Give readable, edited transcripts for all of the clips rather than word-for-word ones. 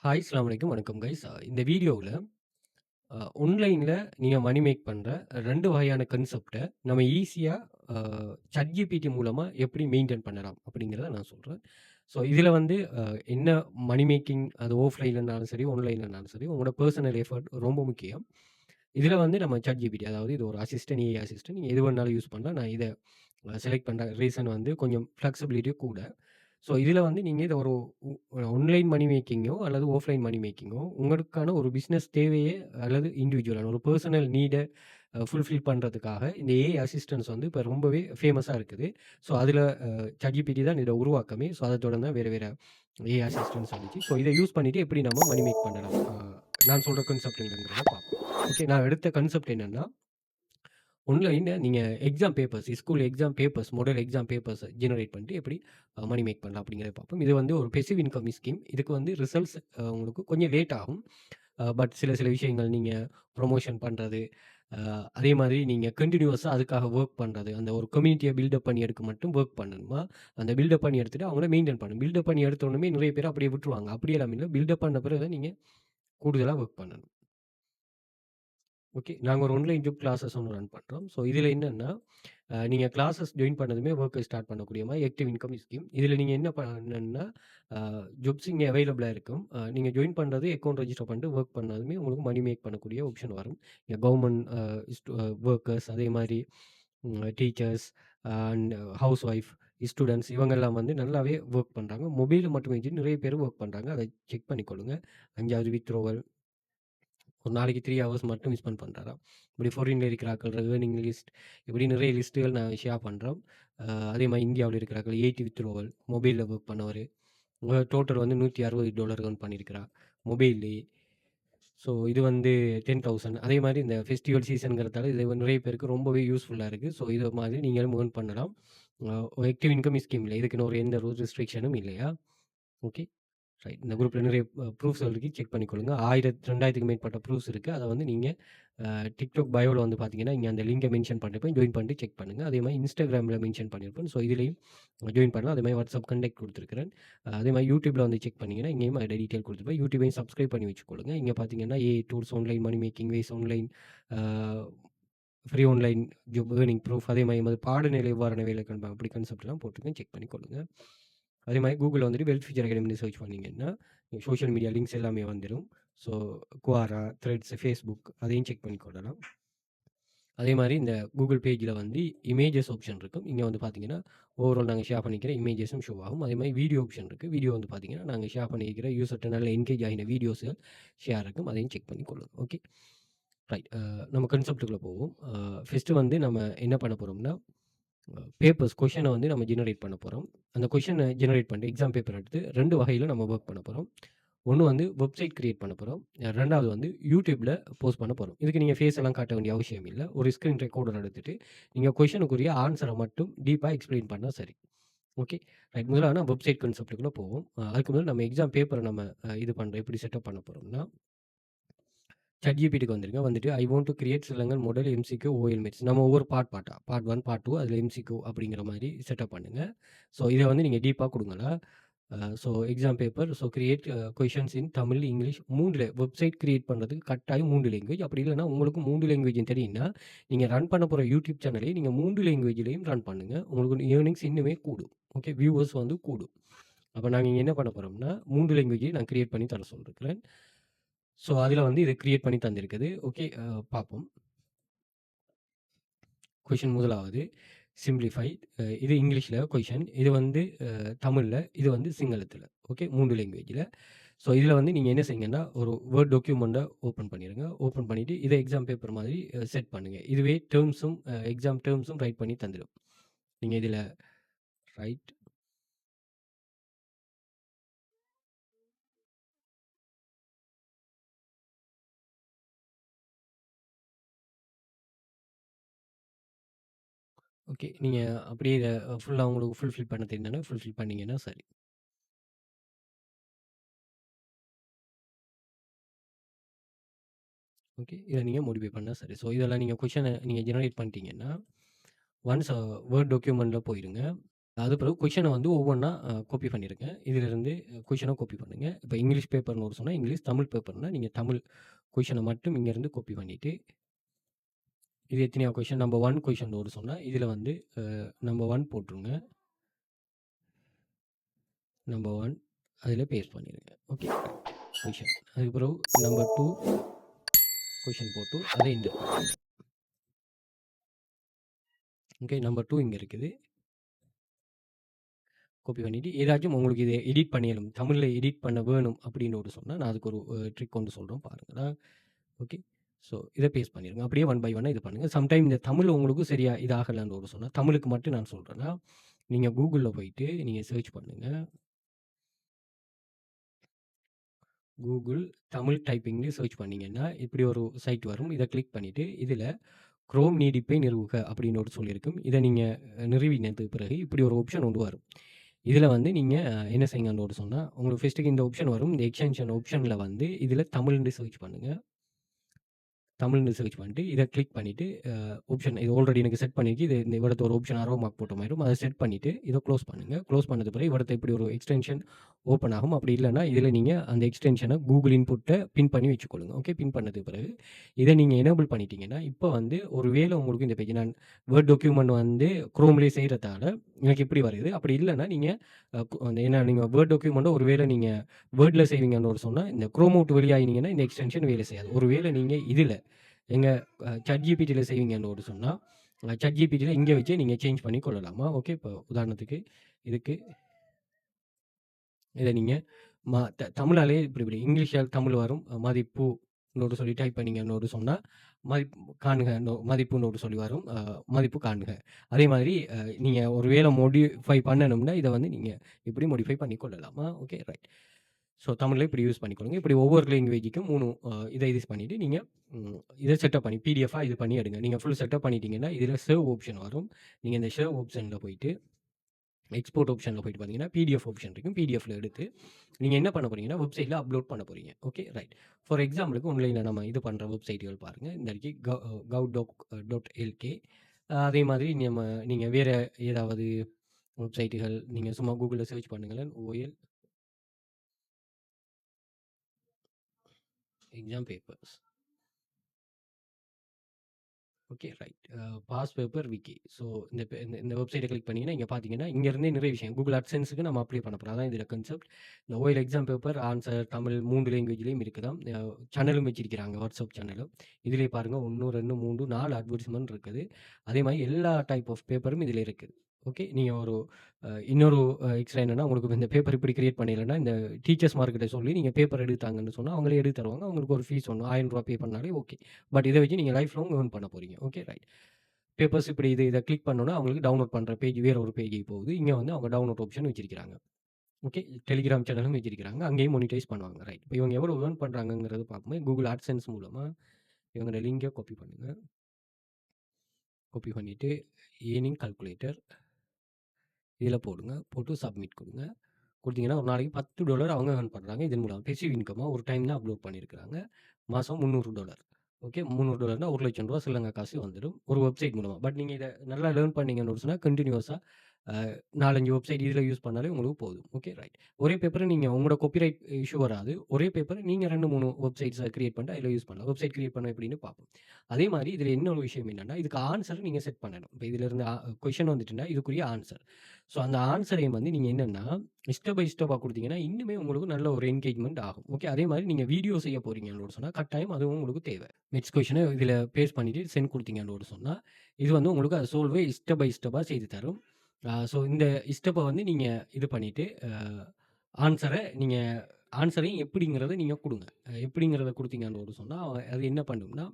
Hi அஸ்ஸலாமு அலைக்கும். வணக்கம் கைஸ். இந்த வீடியோவுல ஆன்லைன்ல நீங்க மணி மேக் பண்ற 2 வகையான கான்செப்ட்ட நம்ம ஈஸியா அ ChatGPT மூலமா எப்படி மெயின்டெயின் பண்ணலாம் அப்படிங்கிறத நான் சொல்றேன். ஸோ இதில வந்து என்ன மணி மேக்கிங் அது ஆஃப்லைன்லனாலும் சரி, ஆன்லைன்லனாலும் சரி, உங்களோட பெர்சனல் எஃபோர்ட் ரொம்ப முக்கியம். இதில வந்து நம்ம ChatGPT அதாவது இது ஒரு அசிஸ்டன்ட், ஏஐ அசிஸ்டன்ட். நீங்க எது வேணாலும் யூஸ் பண்ணலாம். நான் இத செலக்ட் பண்ற ரீசன் வந்து கொஞ்சம் ஃப்ளெக்சிபிலிட்டி கூட. ஸோ இதில வந்து நீங்க இத ஒரு உ ஆன்லைன் மணி மேக்கிங்கோ அல்லது ஆஃப்லைன் மணி மேக்கிங்கோ உங்களுக்கான ஒரு பிசினஸ் தேவையே அல்லது இண்டிவிஜுவலான ஒரு பெர்சனல் நீட ஃபுல்ஃபில் பண்றதுக்காக இந்த ஏஐ அசிஸ்டன்ட்ஸ் வந்து இப்ப ரொம்பவே ஃபேமஸா இருக்குது. ஸோ அதில ChatGPT தான் இத உருவாக்கமே. ஸோ அத தொடர்ந்து தான் வேற வேற ஏஐ அசிஸ்டன்ட்ஸ் வந்துச்சு. ஸோ இத யூஸ் பண்ணிட்டு எப்படி நம்ம மணி மேக் பண்ணலாம்? நான் சொல்ற கான்செப்ட் என்னங்கிறத பார்ப்போம். ஓகே. நான் எடுத்த கான்செப்ட் என்னன்னா ஆன்லைன்ல நீங்க exam papers, school exam papers, model exam papers generate பண்ணிட்டு எப்படி மணி மேக் பண்ணலாம் அப்படிங்கிறத பார்ப்போம். இது வந்து ஒரு பேசிவ் இன்கம் ஸ்கீம். இதுக்கு வந்து ரிசல்ட்ஸ் உங்களுக்கு கொஞ்சம் லேட் ஆகும். பட் சில சில விஷயங்கள் நீங்க ப்ரமோஷன் பண்றது, அ அதே மாதிரி நீங்க கன்டினியூவஸா அதுக்காக வொர்க் பண்றது. அந்த ஒரு கம்யூனிட்டிய பில்டப் பண்ணி எடுக்க மட்டும் வொர்க் பண்ணணுமா, அந்த பில்டப் பண்ணி எடுத்துட்டு அவங்கள மெயின்டெயின் பண்ணணும். பில்டப் பண்ணி எடுத்த உடனே நிறைய பேர் அப்படியே விட்டுருவாங்க. அப்படியெல்லாம் இல்ல. பில்டப் பண்ண பிறகு தான் நீங்க கூடுதலா வொர்க் பண்ணணும். ஓகே. நாங்க ஒரு ஆன்லைன் ஜாப் கிளாஸஸ் ஒண்ணு ரன் பண்றோம். ஸோ இதில என்னன்னா, நீங்க கிளாஸஸ் ஜாயின் பண்ணதுமே வொர்க்க ஸ்டார்ட் பண்ணக்கூடிய மாரி ஆக்டிவ் இன்கம் ஸ்கீம். இதில நீங்க என்ன பண்ணணும்னா, ஜாப்ஸ் இங்க அவைலபிளா இருக்கும். நீங்க ஜாயின் பண்றது அக்கவுண்ட் ரெஜிஸ்டர் பண்ணிட்டு வொர்க் பண்ணதுமே உங்களுக்கு மணி மேக் பண்ணக்கூடிய ஆப்ஷன் வரும். இங்க கவர்ன்மென்ட் வொர்க்கர்ஸ் அதே மாரி teachers and house wife, students இவங்கெல்லாம் வந்து நல்லாவே வொர்க் பண்றாங்க. மொபைல்ல மட்டுமே வச்சு நிறைய பேர் வொர்க் பண்றாங்க. அத செக் பண்ணிக்கொள்ளுங்க. 5வது வித்ட்ரோவல் ஒரு நாளைக்கு 3 ஹவர்ஸ் மட்டும் ஸ்பெண்ட் பண்றாராம். இப்படி ஃபாரின்ல இருக்கிறார்கள், ஏர்னிங் லிஸ்ட் இப்படி நிறைய லிஸ்ட்டுகள் நான் ஷேர் பண்றோம். அதே மாரி இந்தியாவுல இருக்கிறார்கள் 80 வித்ட்ரோவல் மொபைல்ல வொர்க் பண்ணவரு. டோட்டல் வந்து $160 ஏர்ன் பண்ணியிருக்கிறார் மொபைல்லயே. ஸோ இது வந்து 10,000 அதே மாரி இந்த ஃபெஸ்டிவல் சீசன்ங்கிறதால இது நிறைய பேருக்கு ரொம்பவே யூஸ்ஃபுல்லா இருக்கு. ஸோ இது மாதிரி நீங்களும் ஏர்ன் பண்ணலாம். ஆக்டிவ் இன்கம் ஸ்கீம்ல இதுக்குன்னு ஒரு எந்த ரூல்ஸ் ரெஸ்ட்ரிக்ஷனும் இல்லையா? ஓகே. ரைட். இந்த குரூப்ல நிறைய ப்ரூஃப்ஸ் இருக்கு. செக் பண்ணிக்கொள்ளுங்க. 2000க்கு மேற்பட்ட ப்ரூஃப்ஸ் இருக்கு. அத வந்து நீங்க TikTok பயோல வந்து பார்த்தீங்கன்னா, இங்க அந்த லிங்க மென்ஷன் பண்ணிருப்பேன். ஜாயின் பண்ணிட்டு செக் பண்ணுங்க. அதே மாரி Instagramல மென்ஷன் பண்ணியிருப்பேன். ஸோ இதுலயும் ஜாயின் பண்ணலாம். அதே மாரி WhatsApp கான்டாக்ட் குடுத்துருக்கிறேன். அதே மாரி YouTubeல வந்து செக் பண்ணீங்கன்னா, இங்கேயும் அதோட டீட்டெயில் குடுத்துருப்பேன். YouTubeயும் சப்ஸ்கிரைப் பண்ணி வச்சுக்கொள்ளுங்க. இங்க பார்த்தீங்கன்னா, AI tools, online money making ways, online a free online job earning proof அதே மாரி எமது பாடநிலை எவ்வாறான வேலை காண்பாங்க அப்படி கான்செப்ட்லாம் போட்டிருக்கேன். செக் பண்ணிக்கொள்ளுங்க. அதே மாரி Googleல வந்துட்டு வெல்த் ஃபியூச்சர் அகாடமின்னு சர்ச் பண்ணீங்கன்னா, சோசியல் மீடியா லிங்க்ஸ் எல்லாமே வந்துரும். ஸோ Quora, Threads, Facebook அதையும் செக் பண்ணிக்கொள்ளலாம். அதே மாரி இந்த Google பேஜ்ல வந்து இமேஜஸ் ஆப்ஷன் இருக்கும். இங்க வந்து பார்த்தீங்கன்னா, ஓவரால் நாங்க ஷேர் பண்ணிக்கிற இமேஜஸும் ஷோ ஆகும். அதே மாரி வீடியோ ஆப்ஷன் இருக்கு. வீடியோ வந்து பார்த்தீங்கன்னா, நாங்க ஷேர் பண்ணியிருக்கிற யூசர்ட்ட நல்ல என்கேஜ் ஆகின வீடியோஸ்கள் ஷேர் இருக்கும். அதையும் செக் பண்ணிக்கொள்ளுங்க. ஓகே. ரைட். நம்ம கான்செப்ட்க்குள்ள போவோம். ஃபர்ஸ்ட்டு வந்து நம்ம என்ன பண்ண போறோம்னா, பேப்பர்ஸ் கொஸ்டின வந்து நம்ம ஜெனரேட் பண்ண போறோம். அந்த கொஸ்டின ஜெனரேட் பண்ணிட்டு எக்ஸாம் பேப்பர் எடுத்து 2 வகையில நம்ம வொர்க் பண்ண போறோம். ஒண்ணு வந்து வெப்சைட் கிரியேட் பண்ண போறோம். 2வது வந்து YouTubeல போஸ்ட் பண்ண போறோம். இதுக்கு நீங்க ஃபேஸ் எல்லாம் காட்ட வேண்டிய அவசியம் இல்ல. ஒரு ஸ்கிரீன் ரெக்கார்டர் எடுத்துட்டு, நீங்க கொஸ்டினுக்குரிய ஆன்ஸர மட்டும் டீப்பா எக்ஸ்ப்ளைன் பண்ணா சரி. ஓகே. ரைட். முதல்ல நான் வெப்சைட் கான்செப்ட்க்குள்ள போவோம். அதுக்கு முதல்ல நம்ம எக்ஸாம் பேப்பர நம்ம இது பண்றோம். எப்படி செட்டப் பண்ண போறோம்னா ChatGPTக்கு வந்துருங்க. வந்துட்டு ஐ வாண்ட் டூ கிரியேட் சிலங்கன் மாடல் எம்சிக்யூ ஓஎல்எம்ஹெச் நம்ம ஒவ்வொரு பார்ட்டா பார்ட் 1, பார்ட் 2 அதில எம்சிக்யூ அப்படிங்கிற மாரி செட்டப் பண்ணுங்க. ஸோ இத வந்து நீங்க டீப்பா குடுங்களா. So exam paper so create questions in Tamil, English 3ல வெப்சைட் கிரியேட் பண்றதுக்கு கட்டாயம் 3 லாங்குவேஜ். அப்படி இல்லன்னா உங்களுக்கு 3 லாங்குவேஜும் தெரியும்னா, நீங்க ரன் பண்ண போற யூடியூப் சேனலையும் நீங்க 3 லாங்குவேஜ்லயும் ரன் பண்ணுங்க. உங்களுக்கு ஏர்னிங்ஸ் இன்னுமே கூடும். ஓகே. வியூவர்ஸ் வந்து கூடும். அப்ப நாங்க இங்க என்ன பண்ண போறோம்னா, 3 லாங்குவேஜ் நான் கிரியேட் பண்ணி தர சொல்லிருக்கிறேன். ஸோ அதில வந்து இது கிரியேட் பண்ணி தந்திருக்குது. ஓகே. பார்ப்போம். கொஸ்டின் முதலாவது சிம்ப்ளிஃபைட் இது இங்கிலீஷ்ல கொஸ்டின். இது வந்து தமிழ்ல, இது வந்து சிங்களத்தில. ஓகே. 3 லாங்குவேஜ்ல. ஸோ இதில வந்து நீங்க என்ன செய்யுங்கன்னா, ஒரு வேர்ட் டாக்குமெண்ட்ட ஓப்பன் பண்ணிருங்க. ஓப்பன் பண்ணிட்டு இத எக்ஸாம் பேப்பர் மாதிரி செட் பண்ணுங்க. இதுவே டெர்ம்ஸும் எக்ஸாம் டெர்ம்ஸும் ரைட் பண்ணி தந்துரும். நீங்க இதில ரைட் ஓகே. நீங்க அப்படியே இத ஃபுல்லா உங்களுக்கு ஃபுல்ஃபில் பண்ண தெரியும்னா, ஃபுல்ஃபில் பண்ணீங்கன்னா சரி. ஓகே. இத நீங்க மோடிஃபை பண்ணா சரி. ஸோ இதெல்லாம் நீங்க கொஸ்டின நீங்க ஜெனரேட் பண்ணிட்டீங்கன்னா, ஒன்ஸ் வேர்ட் டாக்குமெண்ட்ல போயிருங்க. அது பிறகு கொஸ்டினை வந்து ஒவ்வொன்றா காப்பி பண்ணியிருக்கேன். இதிலிருந்து கொஸ்டினை காப்பி பண்ணுங்க. இப்போ இங்கிலீஷ் பேப்பர்னு ஒரு சொன்னால் இங்கிலீஷ், தமிழ் பேப்பர்னா நீங்கள் தமிழ் கொஸ்டினை மட்டும் இங்கேருந்து காப்பி பண்ணிவிட்டு, இது எத்தனையோ கொஸ்டின் நம்பர் 1 கொஸ்டின் ஒரு சொன்னால் இதில் வந்து நம்பர் 1 போட்டுருங்க. நம்பர் 1 அதில் பேஸ்ட் பண்ணிடுங்க. Okay question. அதுக்கு பிறகு நம்பர் 2 கொஸ்டின் போட்டு அதை என்டர் பண்ணுங்க. ஓகே நம்பர் 2 இங்கே இருக்குது. காப்பி பண்ணிவிட்டு ஏதாச்சும் உங்களுக்கு இதை எடிட் பண்ணிடணும், தமிழில் எடிட் பண்ண வேணும் அப்படின்னு ஒரு சொன்னால் நான் அதுக்கு ஒரு ட்ரிக் கொண்டு சொல்கிறோம் பாருங்களா. ஓகே ஸோ இதை பேஸ்ட் பண்ணிடுங்க. அப்படியே 1 பை 1 இது பண்ணுங்கள். சம்டைம் இந்த தமிழ் உங்களுக்கு சரியா இதாகலான்னு ஒரு சொன்னால் தமிழுக்கு மட்டும் நான் சொல்கிறேன்னா நீங்கள் கூகுளில் போயிட்டு நீங்கள் சர்ச் பண்ணுங்கள். கூகுள் தமிழ் டைப்பிங்கு சர்ச் பண்ணிங்கன்னா இப்படி ஒரு சைட் வரும். இதை கிளிக் பண்ணிவிட்டு இதில் குரோம் நீடிப்பை நிறுவுக அப்படின்னு ஒரு சொல்லியிருக்கும். இதை நீங்கள் நிறுவினதுக்கு பிறகு இப்படி ஒரு ஆப்ஷன் ஒன்று வரும். இதில் வந்து நீங்கள் என்ன செய்யுங்கன்னு ஒரு சொன்னால் உங்களுக்கு ஃபஸ்ட்டுக்கு இந்த ஆப்ஷன் வரும். இந்த எக்ஸ்டென்ஷன் ஆப்ஷனில் வந்து இதில் தமிழ்னு சர்ச் பண்ணுங்கள். தமிழ்னு சர்ச் பண்ணிட்டு இதை கிளிக் பண்ணிவிட்டு ஆப்ஷன் இது ஆல்ரெடி எனக்கு செட் பண்ணிருக்கு. இது இந்த இவரத்து ஒரு ஆப்ஷன் அரோ மார்க் போட்ட மாதிரி அதை செட் பண்ணிவிட்டு இதை க்ளோஸ் பண்ணுங்கள். க்ளோஸ் பண்ணது பிறகு இவரத்தை இப்படி ஒரு எக்ஸ்டென்ஷன் ஓப்பன் ஆகும். அப்படி இல்லைனா இதில் நீங்கள் அந்த எக்ஸ்டென்ஷனை கூகுள் இன்புட்டை பின் பண்ணி வச்சுக்கொள்ளுங்க. ஓகே பின் பண்ணதுக்கு பிறகு இதை நீங்கள் எனேபிள் பண்ணிட்டீங்கன்னா இப்போ வந்து ஒரு வேளை உங்களுக்கு இந்த பேஜ் நான் வேர்ட் டாக்குமெண்ட் வந்து குரோம்லேயே செய்கிறதால எனக்கு இப்படி வருது. அப்படி இல்லைனா நீங்கள் ஏன்னா நீங்கள் வேர்ட் டாக்குமெண்ட்டை ஒரு வேளை நீங்கள் வேர்டில் செய்வீங்கன்னு ஒரு சொன்னால் இந்த குரோம் அவுட் வெளியாகினீங்கன்னா இந்த எக்ஸ்டென்ஷன் வேலை செய்யாது. ஒரு வேளை நீங்கள் இதில் எங்கள் ChatGPTயில் செய்வீங்கன்னு ஒரு சொன்னால் ChatGPTயில் இங்கே வச்சு நீங்கள் சேஞ்ச் பண்ணி கொள்ளலாமா. ஓகே இப்போ உதாரணத்துக்கு இதுக்கு இதை நீங்கள் தமிழாலே இப்படி இங்கிலீஷில் தமிழ் வரும். மதிப்பு நோட்டு சொல்லி டைப் பண்ணிங்கன்னு சொன்னால் மதிப்பு காணுக மதிப்புன்னு சொல்லி வரும். மதிப்பு காணுக. அதே மாதிரி நீங்கள் ஒரு வேளை மோடிஃபை பண்ணணும்னா இதை வந்து நீங்கள் இப்படி மோடிஃபை பண்ணி கொள்ளலாமா. Okay right. ஸோ தமிழில் இப்படி யூஸ் பண்ணிக்கொள்ளுங்க. இப்படி ஒவ்வொரு லாங்குவேஜுக்கும் 3 இதை யூஸ் பண்ணிவிட்டு நீங்கள் இதை செட்டப் பண்ணி பிடிஎஃபாக இது பண்ணி எடுங்க. நீங்கள் ஃபுல் செட்டப் பண்ணிட்டீங்கன்னா இதில் சேவ் ஆப்ஷன் வரும். நீங்கள் இந்த சேவ் ஆப்ஷனில் போயிட்டு எக்ஸ்போர்ட் ஆப்ஷனில் போயிட்டு பார்த்தீங்கன்னா பிடிஎஃப் ஆப்ஷன் இருக்கும். பிடிஎஃப்ல எடுத்து நீங்கள் என்ன பண்ண போகிறீங்கன்னா வெப்சைட்டில் அப்லோட் பண்ண போகிறீங்க. Okay right. ஃபார் எக்ஸாம்பிளுக்கு ஆன்லைனில் நம்ம இது பண்ணுற வெப்சைட்டுகள் பாருங்கள். இந்த இடத்துக்கு gov.lk. அதே மாதிரி நீங்கள் வேறு ஏதாவது வெப்சைட்டுகள் நீங்கள் சும்மா கூகுளில் சர்ச் பண்ணுங்களேன். OL exam papers. Okay right. Pass paper wiki. So இந்த வெப்சைட்டை கிளிக் பண்ணிங்கன்னா இங்கே பார்த்தீங்கன்னா இங்கேருந்தே நிறைய விஷயம் கூகுள் அட்சென்ஸுக்கு நம்ம அப்ளை பண்ண போகிறோம். அதான் இதில் கன்செப்ட். இந்த OL exam paper answer Tamil 3 லாங்குவேஜ்லேயும் இருக்குதான். சேனலும் வச்சிருக்கிறாங்க, வாட்ஸ்அப் சேனலும். இதிலே பாருங்கள் 1 2 3 4 அட்வர்டைஸ்மெண்ட் இருக்குது. அதே மாதிரி எல்லா டைப் ஆஃப் பேப்பரும் இதில் இருக்குது. ஓகே நீங்கள் ஒரு இன்னொரு எக்ஸ்ட்ரா என்னென்னா உங்களுக்கு இந்த பேப்பர் இப்படி கிரியேட் பண்ணிடலன்னா இந்த டீச்சர்ஸ் மார்க்கிட்ட சொல்லி நீங்கள் பேப்பர் எடுத்தாங்கன்னு சொன்னால் அவங்களே எடுத்து தருவாங்க. அவங்களுக்கு ஒரு ஃபீஸ் ஒன்று ₹1000 பே பண்ணாலே ஓகே. பட் இதை வச்சு நீங்கள் லைஃப் லாங் ஏர்ன் பண்ண போகிறீங்க. Okay right. பேப்பர்ஸ் இப்படி இதை கிளிக் பண்ணோன்னா அவங்களுக்கு டவுன்லோட் பண்ணுற பேஜ் வேறு ஒரு பேஜுக்கு போகுது. இங்கே வந்து அவங்க டவுன்லோட் ஆப்ஷன் வச்சிருக்கிறாங்க. ஓகே டெலிகிராம் சேனலும் வச்சிருக்கிறாங்க. அங்கேயும் மானிட்டைஸ் பண்ணுவாங்க. ரைட். இப்போ இவங்க எவ்வளோ ஏர்ன் பண்ணுறாங்கங்கிறது பார்க்கும்போது கூகுள் AdSense மூலமாக இவங்களோட லிங்கை காப்பி பண்ணுங்கள். காப்பி பண்ணிவிட்டு ஏர்னிங் கால்குலேட்டர் இதில் போடுங்க. போட்டு சப்மிட் கொடுங்க. கொடுத்தீங்கன்னா ஒரு நாளைக்கு $10 அவங்க ஏர்ன் பண்ணுறாங்க. இதன் மூலம் பெசிவ் இன்கமாக ஒரு டைம் தான் அப்லோட் பண்ணியிருக்கிறாங்க. மாதம் $300. ஓகே $300னா ₹1,00,000 ஸ்ரீலங்கா காசு வந்துடும் ஒரு வெப்சைட் மூலமாக. பட் நீங்கள் இதை நல்லா லேர்ன் பண்ணீங்கன்னு சொன்னால் கண்டினியூஸாக 4-5 வெப்சைட் இதில் யூஸ் பண்ணாலே உங்களுக்கு போதும். Okay right. ஒரே பேப்பரை நீங்கள் உங்களோட காப்பிரைட் இஷ்யூ வராது. ஒரே பேப்பரை நீங்கள் 2-3 வெப்சைட்ஸை கிரியேட் பண்ணிட்டு அதில் யூஸ் பண்ணலாம். வெப்சைட் கிரியேட் பண்ண எப்படின்னு பார்ப்போம். அதே மாதிரி இதில் இன்னொரு விஷயம் என்னென்னா இதுக்கு ஆன்சர் நீங்கள் செட் பண்ணணும். இப்போ இதில் இருந்து கொஷின் வந்துட்டுன்னா இதுக்குரிய ஆன்சர். ஸோ அந்த ஆன்சரையும் வந்து நீங்கள் என்னென்னா ஸ்டெப் பை ஸ்டெப்பாக கொடுத்தீங்கன்னா இன்னுமே உங்களுக்கு நல்ல ஒரு என்கேஜ்மெண்ட் ஆகும். ஓகே அதே மாதிரி நீங்கள் வீடியோ செய்ய போகிறீங்கன்னு சொன்னால் கட்டாயம் அதுவும் உங்களுக்கு தேவை. நெக்ஸ்ட் கொஷினை இதில் பேஸ்ட் பண்ணிவிட்டு சென்ட் கொடுத்தீங்கன்னு சொன்னால் இது வந்து உங்களுக்கு அது சால்வே ஸ்டெப் பை ஸ்டெப்பாக செய்து தரும். ஸோ இந்த ஸ்டெப்பை வந்து நீங்கள் இது பண்ணிவிட்டு ஆன்சரையும் எப்படிங்கிறத நீங்கள் கொடுங்க. எப்படிங்கிறத கொடுத்தீங்கன்னு சொன்னால் அது என்ன பண்ணும்னா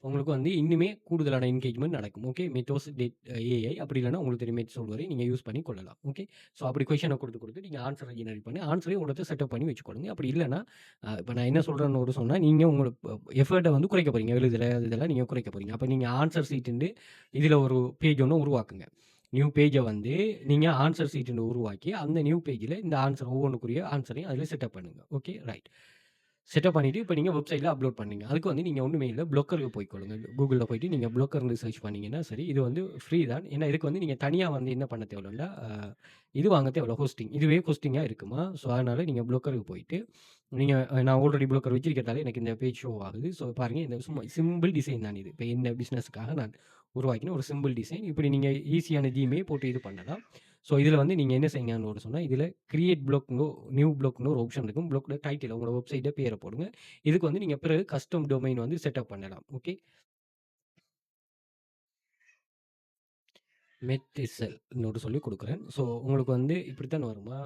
உங்களுக்கு வந்து இன்னுமே கூடுதலான என்கேஜ்மெண்ட் நடக்கும். ஓகே மெத்தோஸ் AI அப்படி இல்லைனா உங்களுக்கு தெரியும் மெத் சால்வரை நீங்கள் யூஸ் பண்ணி கொள்ளலாம். ஓகே ஸோ அப்படி கொஷனை கொடுத்து நீங்கள் ஆன்சரை ஜெனரேட் பண்ணி ஆன்சரையும் உங்களுக்கு செட்டப் பண்ணி வச்சுக்கொள்ளுங்க. அப்படி இல்லைனா இப்போ நான் என்ன சொல்கிறேன்னு சொன்னால் நீங்கள் உங்களுக்கு எஃபர்ட்டை வந்து குறைக்க போகிறீங்க. இதெல்லாம் நீங்கள் குறைக்க போகிறீங்க. அப்போ நீங்கள் ஆன்சர் சீட்டுண்டு இதில் ஒரு பேஜ் ஒன்று உருவாக்குங்க. நியூ பேஜை வந்து நீங்கள் ஆன்சர் சீட்டுன்னு உருவாக்கி அந்த நியூ பேஜில் இந்த ஆன்சர் ஒவ்வொன்றுக்குரிய ஆன்சரையும் அதில் செட்டப் பண்ணுங்கள். Okay right. செட்டப் பண்ணிட்டு, இப்ப நீங்க வெப்சைட்ல அப்லோட் பண்ணீங்க. அதுக்கு வந்து நீங்க ஒண்ணுமே இல்ல. ப்ளோக்கருக்கு போய்க்கொள்ளுங்க. Googleல போயிட்டு நீங்க ப்ளோக்கர்ன்னு சர்ச் பண்ணீங்கன்னா சரி. இது வந்து ஃப்ரீ தான். ஏன்னா இதுக்கு வந்து நீங்க தனியா வந்து என்ன பண்ண தேவையில்லன்னா, இது வாங்க தேவையில்ல ஹோஸ்டிங். இதுவே ஹோஸ்டிங்கா இருக்குமா. ஸோ, அதனால நீங்க ப்ளோக்கருக்கு போயிட்டு, நீங்க நான் ஆல்ரெடி ப்ளோக்கர் வச்சிருக்கிறதால எனக்கு இந்த பேஜ் ஷோ ஆகுது. ஸோ, பாருங்க இந்த சும்மா சிம்பிள் டிசைன் தான் இது. இப்ப என்ன பிசினஸ்க்காக நான் உருவாக்கின ஒரு சிம்பிள் டிசைன். இப்படி நீங்க ஈஸியான தீமே போட்டு இது பண்ணலாம். ஸோ, இதில வந்து நீங்க என்ன செய்யுங்கன்னு சொன்னா, இதில கிரியேட் ப்ளாக்னு நியூ ப்ளாக்னு ஒரு ஆப்ஷன் இருக்கும். ப்ளாக்ல டைட்டில் உங்களோட வெப்சைட்ட பேர போடுங்க. இதுக்கு வந்து நீங்க பிறகு கஸ்டம் டொமைன் வந்து செட்டப் பண்ணலாம். ஓகே. மெட்எஸ்எல் இன்னொரு சொல்லி குடுக்குறேன். ஸோ, உங்களுக்கு வந்து இப்படித்தான் வருமா?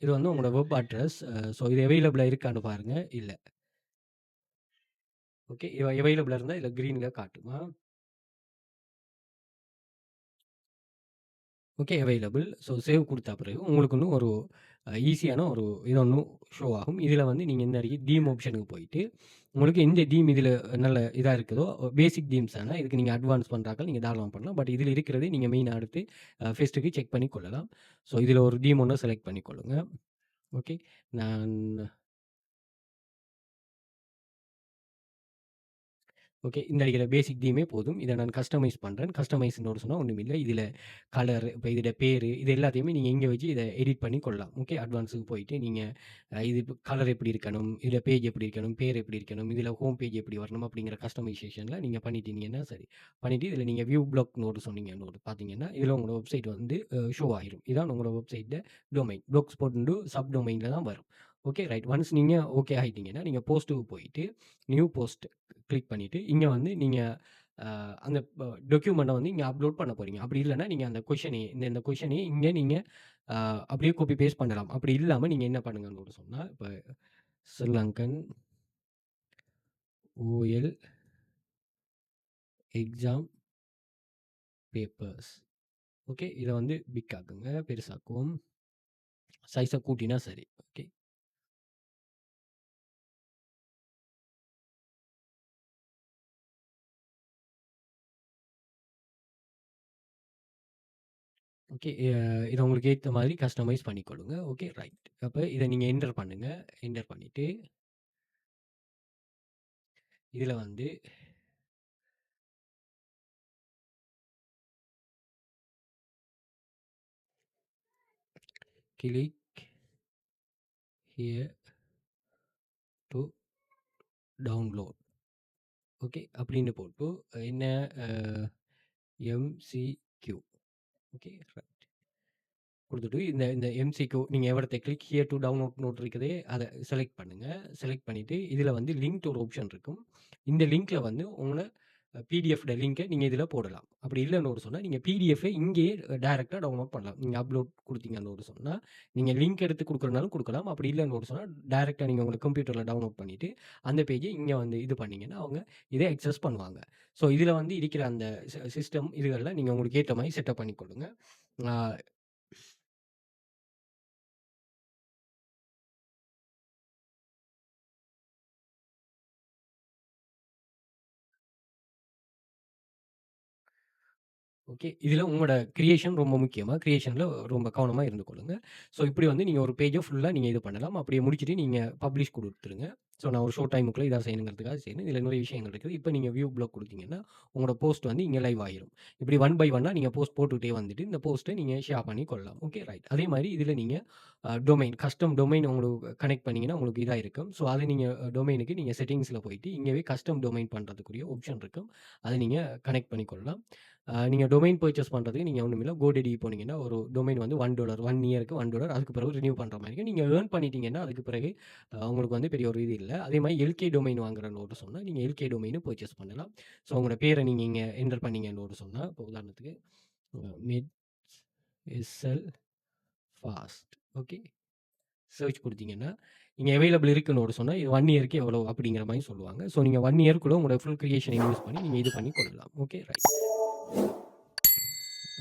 இது வந்து உங்களோட வெப் அட்ரஸ். ஸோ, இது அவைலபிளா இருக்கான்னு பாருங்க. இல்ல. ஓகே. அவைலபிளா இருந்தா இதுல கிரீன்ல காட்டுமா? ஓகே. அவைலபிள். ஸோ, சேவ் குடுத்த பிறகு உங்களுக்கு இன்னும் ஒரு ஈஸியான ஒரு இது ஒண்ணு ஷோ ஆகும். இதில வந்து நீங்க இந்த தீம் ஆப்ஷனுக்கு போயிட்டு, உங்களுக்கு எந்த தீம் இதில நல்ல இதா இருக்குதோ, பேசிக் தீம்ஸ் ஆனா இதுக்கு நீங்க அட்வான்ஸ் பண்றாக்கள் நீங்க தாராளமா பண்ணலாம். பட் இதில இருக்கிறது நீங்க மெயினா அடுத்து ஃபர்ஸ்ட்டுக்கு செக் பண்ணி கொள்ளலாம். ஸோ, இதில ஒரு தீம் ஒண்ண செலக்ட் பண்ணிக்கொள்ளுங்க. ஓகே. நான் ஓகே. இந்த அடிக்கிற பேசிக் தீமே போதும். இத நான் கஸ்டமைஸ் பண்றேன். கஸ்டமைஸ்ன்னு சொன்னா ஒண்ணுமில்ல. இதில கலர், இப்ப இதோட பேரு, இது எல்லாத்தையுமே நீங்க இங்க வச்சு இத எடிட் பண்ணி கொள்ளலாம். ஓகே. அட்வான்ஸுக்கு போயிட்டு நீங்க இது கலர் எப்படி இருக்கணும்? இதுல பேஜ் எப்படி இருக்கணும்? பேர் எப்படி இருக்கணும்? இதில ஹோம் பேஜ் எப்படி வரணும்? அப்படிங்கிற கஸ்டமைசேஷன்ல நீங்க பண்ணிட்டீங்கன்னா சரி. பண்ணிட்டு இதில நீங்க வியூ ப்ளாக்னு சொன்னீங்கன்னு பார்த்தீங்கன்னா, இதில உங்களோட வெப்சைட் வந்து ஷோ ஆயிரும். இதான் உங்களோட வெப்சைட்ல டொமைன். ப்ளாக் ஸ்பாட் சப் டொமைன்ல தான் வரும். ஓகே. ரைட். ஒன்ஸ் நீங்க ஓகே ஆயிட்டீங்கன்னா, நீங்க போஸ்ட்டுக்கு போயிட்டு நியூ போஸ்ட் கிளிக் பண்ணிட்டு, இங்க வந்து நீங்க அந்த டாக்குமெண்ட்ட வந்து இங்க அப்லோட் பண்ண போறீங்க. அப்படி இல்லன்னா, நீங்க அந்த கொஸ்டினே இந்த கொஸ்டினே இங்க நீங்க அ அப்படியே காப்பி பேஸ்ட் பண்ணலாம். அப்படி இல்லாம நீங்க என்ன பண்ணுங்கன்னு சொன்னா, இப்ப Sri Lankan OL exam papers. Okay. இத வந்து பிக் ஆக்குங்க. பெருசாக்குவோம். சைஸ கூட்டினா சரி. ஓகே. ஓகே. இத உங்களுக்கு ஏத்த மாதிரி கஸ்டமைஸ் பண்ணிக்கொள்ளுங்க. ஓகே. ரைட். அப்ப இத நீங்க என்டர் பண்ணுங்க. என்டர் பண்ணிட்டு, இதுல வந்து click here to download. Okay. அப்படின்னு போட்டு என்ன அ எம்சிக்யூ. ஓகே. ரைட். குடுத்துட்டு இந்த இந்த எம்சிக்யூ நீங்க எவரத்த click here to download note இருக்குதே, அத செலக்ட் பண்ணுங்க. செலக்ட் பண்ணிட்டு, இதுல வந்து லிங்க்டு ஒரு ஆப்ஷன் இருக்கும். இந்த லிங்க்ல வந்து உங்கள பிடிஎஃப் லிங்க நீங்க இதில போடலாம். அப்படி இல்லன்னு சொன்னா, நீங்க பிடிஎஃப்ப இங்கேயே டைரக்ட்டா டவுன்லோட் பண்ணலாம். நீங்க அப்லோட் குடுத்தீங்கன்னு சொன்னா, நீங்க லிங்க் எடுத்து குடுக்குறனாலும் குடுக்கலாம். அப்படி இல்லன்னு சொன்னா, டைரக்ட்டா நீங்க உங்க கம்ப்யூட்டர்ல டவுன்லோட் பண்ணிட்டு, அந்த பேஜ இங்க வந்து இது பண்ணீங்கன்னா, அவங்க இத அக்சஸ் பண்ணுவாங்க. ஸோ இதில வந்து இருக்கிற அந்த சிஸ்டம் இதுகள்ல நீங்க உங்களுக்கு ஏத்த மாரி செட்டப் பண்ணிக்கொள்ளுங்க. ஆ ஓகே. இதில உங்களோட கிரியேஷன் ரொம்ப முக்கியமா, கிரியேஷன்ல ரொம்ப கவனமா இருந்து கொள்ளுங்க. ஸோ இப்படி வந்து நீங்க ஒரு பேஜ ஃபுல்லா நீங்க இது பண்ணலாம். அப்படியே முடிச்சுட்டு நீங்க பப்ளிஷ் குடுத்துருங்க. ஸோ நான் ஒரு ஷார்ட் டைமுக்குள்ள இதா செய்யணுங்கிறதுக்காக செய்யணும். இதில நிறைய விஷயங்கள் இருக்குது. இப்ப நீங்க வியூ ப்ளாக் குடுத்தீங்கன்னா, உங்களோட போஸ்ட் வந்து இங்க லைவ் ஆயிரும். இப்படி ஒன் பை ஒன்னா நீங்க போஸ்ட் போட்டுட்டே வந்துட்டு, இந்த போஸ்ட்ட நீங்க ஷேர் பண்ணி கொள்ளலாம். Okay right. அதே மாரி இதில நீங்க டொமைன், கஸ்டம் டொமைன் உங்களுக்கு கனெக்ட் பண்ணீங்கன்னா, உங்களுக்கு இதா இருக்கும். ஸோ அத நீங்க டொமைனுக்கு நீங்க செட்டிங்ஸ்ல போயிட்டு, இங்கவே கஸ்டம் டொமைன் பண்றதுக்குரிய ஆப்ஷன் இருக்கும். அத நீங்க கனெக்ட் பண்ணிக்கொள்ளலாம். நீங்க டொமைன் பர்ச்சேஸ் பண்றதுக்கு நீங்க ஒண்ணுமில்ல. GoDaddy போனீங்கன்னா, ஒரு டொமைன் வந்து $1 1 இயர்க்கு $1 அதுக்கு பிறகு ரினியூ பண்ற மாரி இருக்கும். நீங்க ஏர்ன் பண்ணிட்டீங்கன்னா, அதுக்கு பிறகு உங்களுக்கு வந்து பெரிய ஒரு இது இல்ல. அதே மாரி எல்கே டொமைன் வாங்குறேன்னு ஒரு சொன்னா, நீங்க எல்கே டொமைனும் பர்ச்சேஸ் பண்ணலாம். ஸோ உங்களோட பேர நீங்க இங்க என்டர் பண்ணீங்கன்னு ஒரு சொன்னா, இப்போ உதாரணத்துக்கு mid SL fast okay. Search குடுத்தீங்கன்னா, இங்க அவைலபிள் இருக்குன்னு ஒரு சொன்னா, இது 1 இயர்க்கு எவ்வளோ அப்படிங்கிற மாரி சொல்லுவாங்க. ஸோ நீங்க 1 இயர்க்குள்ள உங்களோட ஃபுல் கிரியேஷன யூஸ் பண்ணி நீங்க இது பண்ணி கொள்ளலாம். Okay right.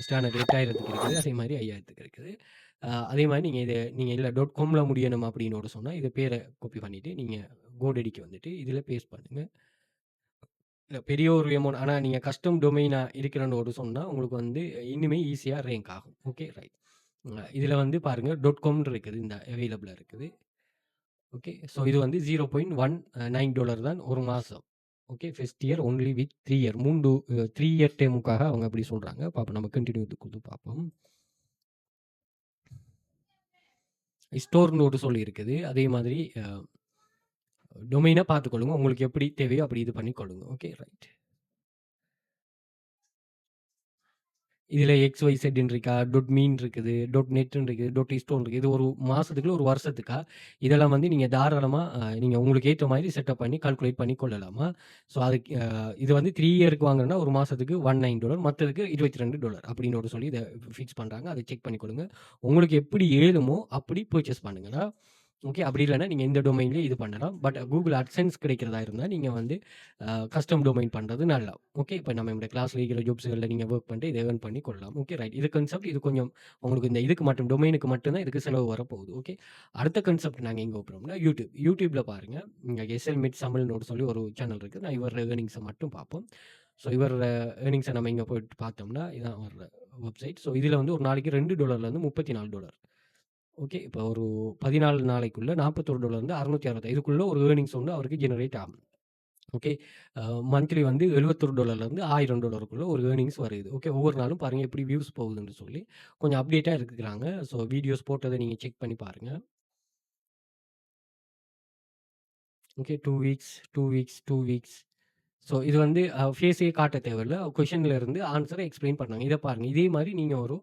ஸ்டாண்டர்ட் 8000க்கு இருக்குது. அதே மாரி 5000க்கு இருக்குது. அதே மாரி நீங்க இல்ல .comல முடியணும் அப்படின்னு ஒரு சொன்னா, இது பேர காப்பி பண்ணிட்டு, நீங்க GoDaddyக்கு வந்துட்டு இதில பேஸ்ட் பண்ணுங்க. இல்ல பெரிய ஒரு அமௌண்ட் ஆனா நீங்க கஸ்டம் டொமைனா இருக்கிறன்னு ஒரு சொன்னா, உங்களுக்கு வந்து இன்னுமே ஈஸியா ரேங்க் ஆகும். Okay right. இதில வந்து பாருங்க .comன்னு இருக்குது. இந்த அவைலபிளா இருக்குது. ஓகே. ஸோ இது வந்து $0.19 தான் ஒரு மாசம். Okay. First year only with 3 year 3 year டேர்முக்காக அவங்க அப்படி சொல்றாங்க. பாப்போம் நம்ம கன்டின்யூ குடுத்து பார்ப்போம். ஸ்டோர்ன்னு ஒரு சொல்லி இருக்குது. அதே மாதிரி டொமைனா பார்த்துக்கொள்ளுங்க. உங்களுக்கு எப்படி தேவையோ அப்படி இது பண்ணிக்கொள்ளுங்க. Okay right. இதில XYZன்னு இருக்கா, .மீன் இருக்குது, .நெட்ன்னு இருக்குது, .ஸ்டோன் இருக்குது. இது ஒரு மாசத்துக்கு, ஒரு வருஷத்துக்கா? இதெல்லாம் வந்து நீங்க தாராளமா நீங்க உங்களுக்கு ஏத்த மாரி செட்டப் பண்ணி கால்குலேட் பண்ணி கொள்ளலாமா. ஸோ அதுக்கு இது வந்து 3 இயருக்கு வாங்குறோம்னா ஒரு மாசத்துக்கு $19 மத்ததுக்கு $22 அப்படின்னு ஒரு சொல்லி இத ஃபிக்ஸ் பண்றாங்க. அத செக் பண்ணிக்கொள்ளுங்க. உங்களுக்கு எப்படி ஏழுமோ அப்படி பர்ச்சேஸ் பண்ணுங்கடா. ஓகே. அப்படி இல்லன்னா நீங்க இந்த டொமைன்லயே இது பண்ணலாம். பட் Google AdSense கிடைக்கிறதா இருந்தா நீங்க வந்து கஸ்டம் டொமைன் பண்றது நல்லா. ஓகே. இப்ப நம்ம இந்த கிளாஸ்ல இருக்கிற ஜாப்ஸ்கள்ல நீங்க வொர்க் பண்ணிட்டு இத ஏர்ன் பண்ணி கொள்ளலாம். Okay right. இது கான்செப்ட் இது கொஞ்சம் உங்களுக்கு இந்த இதுக்கு மட்டும் டொமைனுக்கு மட்டும் தான் இதுக்கு செலவு வரப்போகுது. ஓகே. அடுத்த கான்செப்ட் நாங்க எங்க போறோம்னா YouTube. YouTubeல பாருங்க. இங்க எஸ்எல் மிட் தமிழ்னு சொல்லி ஒரு சேனல் இருக்கு. நான் இவர் ஏர்னிங்ஸ மட்டும் பார்ப்போம். ஸோ இவர் ஏர்னிங்ஸ நம்ம இங்க போயிட்டு பார்த்தோம்னா இதான் வர்ற வெப்சைட். ஸோ இதுல வந்து ஒரு நாளைக்கு $2 $34. ஓகே. இப்போ ஒரு 14 நாளைக்குள்ள $41 $665 இதுக்குள்ள ஒரு ஏர்னிங்ஸ் வந்து அவருக்கு ஜெனரேட் ஆகும். ஓகே. மந்த்லி வந்து $71 $1000 ஒரு ஏர்னிங்ஸ் வருது. ஓகே. ஒவ்வொரு நாளும் பாருங்க எப்படி வியூஸ் போகுதுன்னு சொல்லி கொஞ்சம் அப்டேட்டா இருக்கிறாங்க. ஸோ வீடியோஸ் போட்டத நீங்க செக் பண்ணி பாருங்க. Okay. 2 weeks, 2 weeks, 2 weeks. So இது வந்து ஃபேஸே காட்ட தேவையில்ல. கொஸ்டின்ல இருந்து ஆன்ஸர எக்ஸ்ப்ளைன் பண்ணாங்க. இத பாருங்க. இதே மாரி நீங்க ஒரு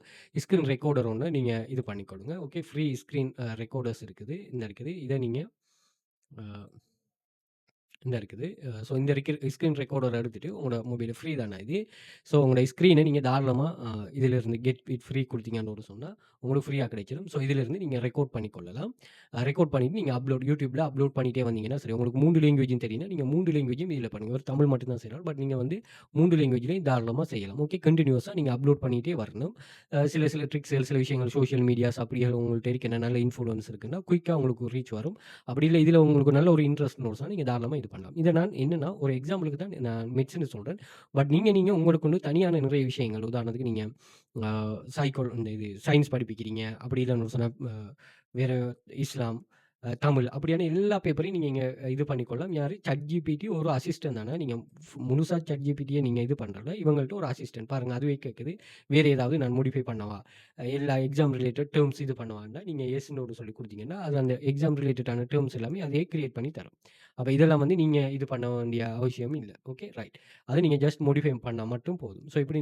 ஸ்க்ரீன் ரெக்கார்டர் ஒண்ணு நீங்க இது பண்ணிக்கொள்ளுங்க. ஓகே. ஃப்ரீ ஸ்க்ரீன் ரெக்கார்டர்ஸ் இருக்குது. இந்த இருக்குது. இத நீங்க அ இந்த இருக்குது. ஸோ இந்த ஸ்க்ரீன் ரெக்கார்டர் எடுத்துட்டு உங்களோட மொபைல் ஃப்ரீ தானே இது. ஸோ உங்களோட ஸ்க்ரீனை நீங்கள் தாராளமா இதிலிருந்து கெட் இட் ஃப்ரீ கொடுத்தீங்கன்னு ஒரு சொன்னா, உங்களுக்கு ஃப்ரீயா கிடைச்சிடும். ஸோ இதிலிருந்து நீங்க ரெக்கார்ட் பண்ணிக்கொள்ளலாம். ரெக்கார்ட் பண்ணிட்டு நீங்க YouTubeல அப்லோட் பண்ணிட்டே வந்தீங்கன்னா சரி. உங்களுக்கு 3 லாங்குவேஜும் தெரியும்னா, நீங்க 3 லாங்குவேஜும் இதில பண்ணுங்க. ஒரு தமிழ் மட்டும் தான் செய்யலாம். பட் நீங்க வந்து 3 லாங்குவேஜ்லயும் தாராளமா செய்யலாம். ஓகே. கன்டினியூஸா நீங்க அப்லோட் பண்ணிட்டே வரணும். சில ட்ரிக்ஸ்கள், சில விஷயங்கள் சோசியல் மீடியாஸ் அப்படியே உங்கள்ட்ட இருக்க நல்ல இன்ஃப்ளூயன்ஸ் இருக்குன்னா, குயிக்கா உங்களுக்கு ரீச் வரும். அப்படி இல்ல இதில உங்களுக்கு நல்ல ஒரு இன்ட்ரெஸ்ட்ன்னு ஒரு சொன்னா, நீங்க தாராளமா இது பண்ணலாம். இத நான் என்னன்னா, ஒரு எக்ஸாம்பிளுக்கு தான் நான் மெட்ஸ்ன்னு சொல்றேன். பட் நீங்க உங்களுக்குன்னு தனியான நிறைய விஷயங்கள் உதாரணத்துக்கு நீங்க அ இந்த இது சயன்ஸ் படிப்பிக்கிறீங்க. அப்படி இல்லன்னு சொன்னா, வேற இஸ்லாம், தமிழ் அப்படியான எல்லா பேப்பரையும் நீங்க இங்க இது பண்ணிக்கொள்ளலாம். யாரு? ChatGPT ஒரு அசிஸ்டன்ட் தானே. நீங்க முழுசா ChatGPTய நீங்க இது பண்றல. இவங்கள்ட்ட ஒரு அசிஸ்டன்ட் பாருங்க. அதுவே கேட்குது. வேற ஏதாவது நான் மாடிஃபை பண்ணவா? எல்லா எக்ஸாம் ரிலேட்டட் டெர்ம்ஸ் இது பண்ணவான்னா, நீங்க எஸ்ன்னு ஒரு சொல்லி குடுத்தீங்கன்னா, அது அந்த எக்ஸாம் ரிலேட்டடான டெர்ம்ஸ் எல்லாமே அதே கிரியேட் பண்ணி தரும். அப்ப இதெல்லாம் வந்து நீங்க இது பண்ண வேண்டிய அவசியம் இல்ல. Okay right. அத நீங்க ஜஸ்ட் மாடிஃபை பண்ணா மட்டும் போதும். ஸோ இப்படி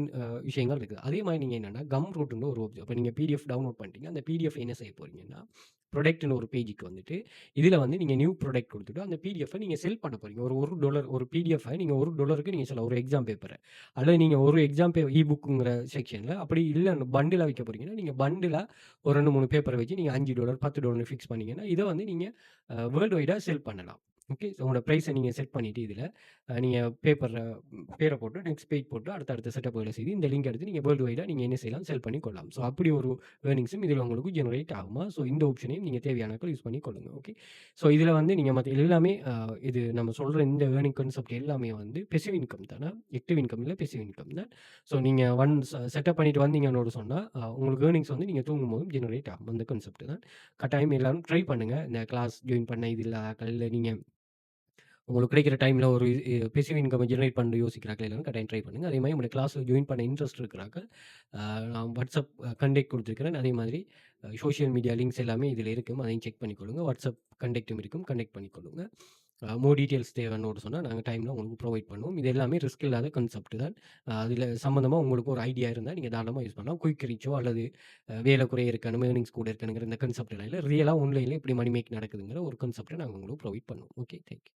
விஷயங்கள் இருக்குது. அதே மாரி நீங்க என்னன்னா, Gumrootன்னு ஒரு அப்ப நீங்க பிடிஎஃப் டவுன்லோட் பண்ணிட்டீங்க. அந்த பிடிஎஃப் என்ன செய்ய போறீங்கன்னா, ப்ராடக்ட்ன்னு ஒரு பேஜுக்கு வந்துட்டு, இதில வந்து நீங்க நியூ ப்ராடக்ட் குடுத்துட்டு, அந்த பிடிஎஃப்ப நீங்க செல் பண்ண போறீங்க. ஒரு $1 ஒரு பிடிஎஃப்ப நீங்க $1க்கு நீங்க சொல்லலாம். ஒரு எக்ஸாம் பேப்பர. அல்லது நீங்க ஒரு எக்ஸாம் இ-புக்குங்கிற செக்ஷன்ல அப்படி இல்ல பண்டிலா விக்க போறீங்கன்னா, நீங்க பண்டிலா ஒரு 2, 3 பேப்பர வச்சு நீங்க $5 $10 ஃபிக்ஸ் பண்ணீங்கன்னா, இத வந்து நீங்க வேர்ல்ட் வைடா செல் பண்ணலாம். ஓகே. உங்களோட பிரைஸ நீங்க செட் பண்ணிட்டு இதில, நீங்க பேப்பர்ல பேர போட்டு நெக்ஸ்ட் பேஜ் போட்டு அடுத்த செட்டப்கள செய்து இந்த லிங்க் எடுத்து நீங்க வேர்ல்ட் வைடா நீங்க என்ன செய்யலாம்? செல் பண்ணி கொள்ளலாம். ஸோ அப்படி ஒரு ஏர்னிங்ஸும் இதில உங்களுக்கு ஜெனரேட் ஆகுமா? ஸோ இந்த ஆப்ஷனையும் நீங்க தேவையானாக்கள் யூஸ் பண்ணி கொள்ளுங்க. ஓகே. ஸோ இதில வந்து நீங்க மத்த எல்லாமே இது நம்ம சொல்ற இந்த ஏர்னிங் கான்செப்ட் எல்லாமே வந்து பெசிவ் இன்கம் தான. ஆக்டிவ் இன்கம் இல்ல, பெசிவ் இன்கம் தான். ஸோ நீங்க ஒன்ஸ் செட்டப் பண்ணிட்டு வந்தீங்கன்னு சொன்னா, உங்களுக்கு ஏர்னிங்ஸ் வந்து நீங்க தூங்கும்போதும் ஜெனரேட் ஆகும். அந்த கான்செப்ட் தான். கட்டாயம் எல்லாரும் ட்ரை பண்ணுங்க. இந்த கிளாஸ் ஜாயின் பண்ண இது இல்லாத இல்ல நீங்க உங்களுக்கு கிடைக்கிற டைம்ல ஒரு பேசிவ் இன்கம் ஜெனரேட் பண்ண யோசிக்கிறார்கள் எல்லாரும் கட்டாயம் ட்ரை பண்ணுங்க. அதே மாரி உங்களுடைய கிளாஸ்ல ஜாயின் பண்ண இன்ட்ரெஸ்ட் இருக்கிறாங்க. நான் WhatsApp கான்டாக்ட் குடுத்துருக்கிறேன். அதே மாதிரி சோசியல் மீடியா லிங்க்ஸ் எல்லாமே இதில இருக்கும். அதையும் செக் பண்ணிக்கொள்ளுங்க. WhatsApp கான்டாக்டும் இருக்கும். கனெக்ட் பண்ணிக்கொள்ளுங்க. மோர் டீட்டெயில்ஸ் தேவைன்னு சொன்னா நாங்க டைம்ல உங்களுக்கு ப்ரொவைட் பண்ணுவோம். இது எல்லாமே ரிஸ்க் இல்லாத கான்செப்ட் தான். அதில சம்மந்தமா உங்களுக்கு ஒரு ஐடியா இருந்தா நீங்க தாராளமா யூஸ் பண்ணலாம். குயிக் ரீச்சோ அல்லது வேலை குறைய இருக்கணும், ஏர்னிங்ஸ் கூட இருக்கணுங்கிற இந்த கான்செப்ட் எல்லாம் இல்ல. ரியலா ஆன்லைன்ல எப்படி மணி மேக் நடக்குதுங்கிற ஒரு கான்செப்ட்ட நாங்க உங்களுக்கு ப்ரொவைட் பண்ணுவோம். ஓகே. Thank you.